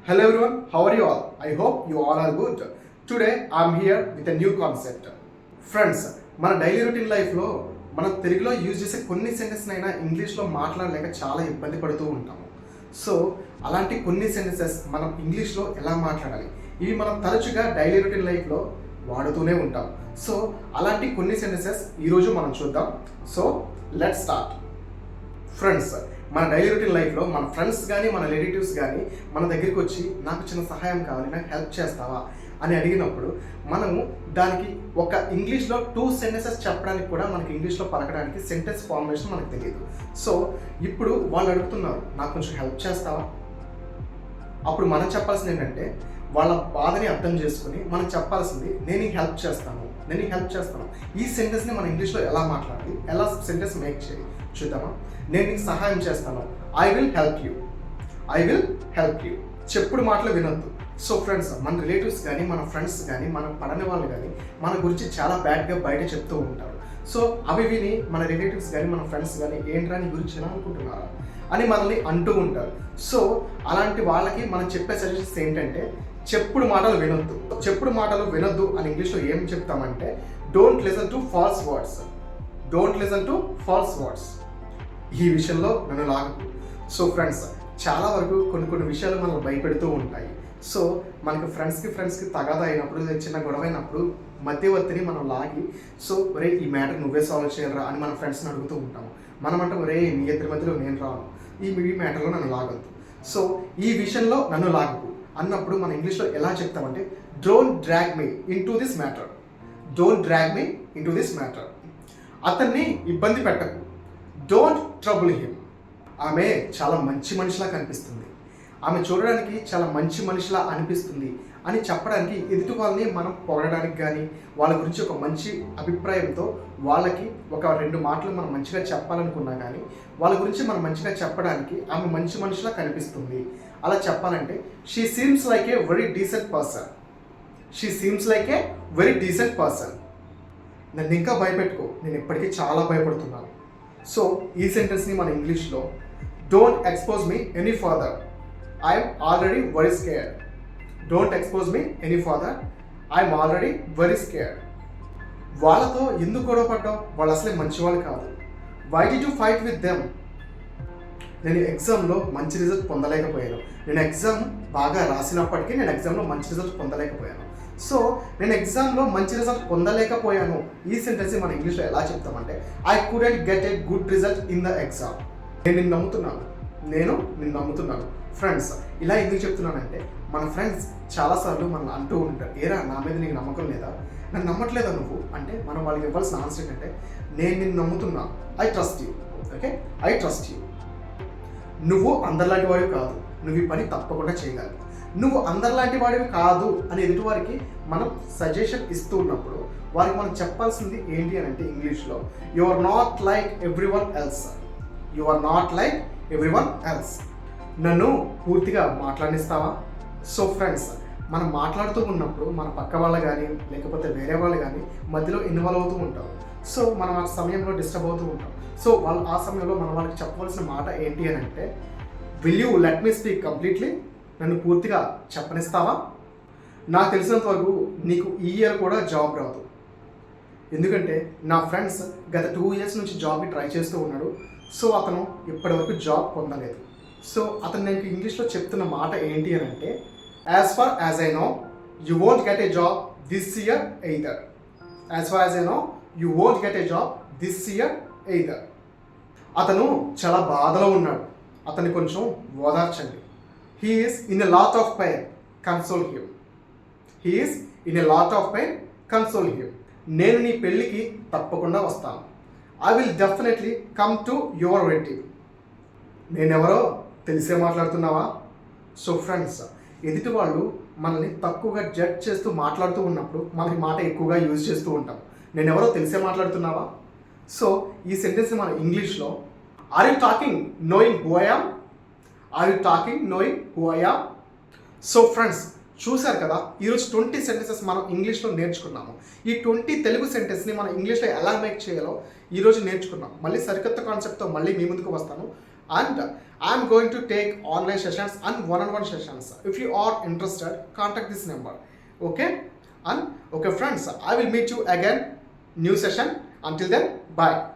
Hello everyone, how are you all? I hope you all are good. Today I am here with a new concept. Friends, మన daily routine లైఫ్లో మనం తెలుగులో use చేసే కొన్ని సెంటెన్స్ని అయినా ఇంగ్లీష్లో మాట్లాడలేక చాలా ఇబ్బంది పడుతూ ఉంటాము. సో అలాంటి కొన్ని సెంటెన్సెస్ మనం ఇంగ్లీష్లో ఎలా మాట్లాడాలి, ఇవి మనం తరచుగా డైలీ రొటీన్ లైఫ్లో వాడుతూనే ఉంటాం. సో అలాంటి కొన్ని సెంటెన్సెస్ ఈరోజు మనం చూద్దాం. So let's start. ఫ్రెండ్స్, మన డైలీ రొటీన్ లైఫ్లో మన ఫ్రెండ్స్ కానీ మన రిలేటివ్స్ కానీ మన దగ్గరికి వచ్చి నాకు చిన్న సహాయం కావాలి, నాకు హెల్ప్ చేస్తావా అని అడిగినప్పుడు మనము దానికి ఒక ఇంగ్లీష్లో 2 సెంటెన్సెస్ చెప్పడానికి కూడా మనకి ఇంగ్లీష్లో పలకడానికి సెంటెన్స్ ఫార్మేషన్ మనకు తెలియదు. సో ఇప్పుడు వాళ్ళు అడుగుతున్నారు, నాకు కొంచెం హెల్ప్ చేస్తావా? అప్పుడు మనం చెప్పాల్సింది ఏంటంటే వాళ్ళ బాధని అర్థం చేసుకుని మనం చెప్పాల్సింది నేను నీకు హెల్ప్ చేస్తాను, నేను నీకు హెల్ప్ చేస్తాను. ఈ సెంటెన్స్ని మన ఇంగ్లీష్లో ఎలా మాట్లాడాలి, ఎలా సెంటెన్స్ మేక్ చేయాలి చూద్దామా. నేను నీకు సహాయం చేస్తాను, I will help you, I will help you. చెప్పుడు మాటలు వినొద్దు. సో ఫ్రెండ్స్, మన రిలేటివ్స్ కానీ మన ఫ్రెండ్స్ కానీ మన పడని వాళ్ళు కానీ మన గురించి చాలా బ్యాడ్గా బయట చెప్తూ ఉంటారు. సో అవి విని మన రిలేటివ్స్ కానీ మన ఫ్రెండ్స్ కానీ ఏంట్రా నీ గురించి ఎలా అనుకుంటున్నారా అని మనల్ని అంటూ ఉంటారు. సో అలాంటి వాళ్ళకి మనం చెప్పే సజెషన్స్ ఏంటంటే చెప్పుడు మాటలు వినొద్దు. చెప్పుడు మాటలు వినొద్దు అని ఇంగ్లీష్లో ఏం చెప్తామంటే don't listen to false words, don't listen to false words. ఈ విషయంలో నన్ను లాగకు. సో ఫ్రెండ్స్, చాలా వరకు కొన్ని విషయాలు మనల్ని భయపెడుతూ ఉంటాయి. సో మనకు ఫ్రెండ్స్కి తగాదా అయినప్పుడు, చిన్న గొడవ అయినప్పుడు మధ్యవర్తిని మనం లాగి సో ఒరే ఈ మ్యాటర్ నువ్వే సాల్వ్ చేయరా అని మన ఫ్రెండ్స్ని అడుగుతూ ఉంటాము. మనం అంటే ఒరే మీ ఇద్దరి మధ్యలో నేను రాను, ఈ మ్యాటర్లో నన్ను లాగొద్దు, సో ఈ విషయంలో నన్ను లాగకు అన్నప్పుడు మన ఇంగ్లీష్లో ఎలా చెప్తామంటే don't drag me into this matter, don't drag me into this matter. అతన్ని ఇబ్బంది పెట్టకు, డోంట్ ట్రబుల్ హిమ్. ఆమె చాలా మంచి మనిషిలా కనిపిస్తుంది, ఆమె చూడడానికి చాలా మంచి మనిషిలా అనిపిస్తుంది అని చెప్పడానికి ఎదుటి వాళ్ళని మనం పొగడడానికి కానీ వాళ్ళ గురించి ఒక మంచి అభిప్రాయంతో వాళ్ళకి ఒక 2 మాటలు మనం మంచిగా చెప్పాలనుకున్నా కానీ వాళ్ళ గురించి మనం మంచిగా చెప్పడానికి ఆమె మంచి మనిషిలా కనిపిస్తుంది అలా చెప్పాలంటే she seems like a very decent person, she seems like a very decent person. నన్ను ఇంకా భయపెట్టుకో, నేను ఇప్పటికీ చాలా భయపడుతున్నాను. సో ఈ సెంటెన్స్ని మన ఇంగ్లీష్లో don't expose me any further, I'm already very scared. Don't expose me any further, I'm already very scared. వాళ్ళతో ఎందుకు గొడవ పడ్డావు, వాళ్ళు అసలే మంచి వాళ్ళు కాదు. Why did you fight with them? నేను ఎగ్జామ్లో మంచి రిజల్ట్ పొందలేకపోయాను, నేను ఎగ్జామ్ బాగా రాసినప్పటికీ నేను ఎగ్జామ్లో మంచి రిజల్ట్ పొందలేకపోయాను. సో నేను ఎగ్జామ్లో మంచి రిజల్ట్ పొందలేకపోయాను. ఈ సెంటెన్స్ మన ఇంగ్లీష్లో ఎలా చెప్తామంటే I couldn't get a good result in the exam. నేను నిన్ను నమ్ముతున్నాను, నేను నిన్ను నమ్ముతున్నాను. ఫ్రెండ్స్, ఇలా ఎందుకు చెప్తున్నానంటే మన ఫ్రెండ్స్ చాలాసార్లు మనం అంటూ ఉంటారు, ఏరా నా మీద నీకు నమ్మకం లేదా, నన్ను నమ్మట్లేదా నువ్వు అంటే మనం వాళ్ళకి ఇవ్వాల్సిన ఆన్సర్ ఏంటంటే నేను నిన్ను నమ్ముతున్నా, I trust you. Okay, I trust you. నువ్వు అందరిలాంటి వాడివి కాదు, నువ్వు ఈ పని తప్పకుండా చేయగలవు, నువ్వు అందరిలాంటి వాడివి కాదు అని ఎదుటి వారికి మనం సజెషన్ ఇస్తూ ఉన్నప్పుడు వారికి మనం చెప్పాల్సింది ఏంటి అని అంటే ఇంగ్లీష్లో you are not like everyone else, you are not like everyone else. నన్ను పూర్తిగా మాట్లాడిస్తావా? సో ఫ్రెండ్స్, మనం మాట్లాడుతూ ఉన్నప్పుడు మన పక్క వాళ్ళు కానీ లేకపోతే వేరే వాళ్ళు కానీ మధ్యలో ఇన్వాల్వ్ అవుతూ ఉంటారు. సో మనం ఆ సమయంలో డిస్టర్బ్ అవుతూ ఉంటాం. సో వాళ్ళు ఆ సమయంలో మనం వాళ్ళకి చెప్పవలసిన మాట ఏంటి అని అంటే will you let me speak completely, నన్ను పూర్తిగా చెప్పనిస్తావా? నాకు తెలిసినంత వరకు నీకు ఈ ఇయర్ కూడా జాబ్ రాదు, ఎందుకంటే నా ఫ్రెండ్స్ గత 2 ఇయర్స్ నుంచి జాబ్కి ట్రై చేస్తూ ఉన్నాడు. సో అతను ఇప్పటివరకు జాబ్ పొందలేదు. సో అతను నేను ఇంగ్లీష్లో చెప్తున్న మాట ఏంటి అని అంటే as far as I know you won't get a job this year either, as far as I know you won't get a job this year either. అతను చాలా బాధలో ఉన్నాడు, అతన్ని కొంచెం ఓదార్చండి. He is in a lot of pain, console him. He is in a lot of pain, console him. నేను నీ పెళ్ళికి తప్పకుండా వస్తాను, I will definitely come to your wedding. నేనెవరో తెలిసే మాట్లాడుతున్నావా? సో ఫ్రెండ్స్, ఎదుటి వాళ్ళు మనల్ని తక్కువగా జడ్జ్ చేస్తూ మాట్లాడుతూ ఉన్నప్పుడు మనకి మాట ఎక్కువగా యూజ్ చేస్తూ ఉంటాం. నేనెవరో తెలిసే మాట్లాడుతున్నావా? సో ఈ సెంటెన్స్ మన ఇంగ్లీష్లో are you talking knowing who I am, are you talking knowing who I am. So friends, చూశారు కదా, ఈరోజు 20 సెంటెన్సెస్ మనం ఇంగ్లీష్లో నేర్చుకున్నాము. ఈ 20 తెలుగు సెంటెన్స్ని మనం ఇంగ్లీష్లో ఎలా మేక్ చేయాలో ఈరోజు నేర్చుకున్నాం. మళ్ళీ సరికొత్త కాన్సెప్ట్తో మళ్ళీ మీ ముందుకు వస్తాను. and I'm going to take online sessions and one-on-one sessions. If you are interested, contact this number. Okay? And okay friends, I will meet you again new session. Until then, bye.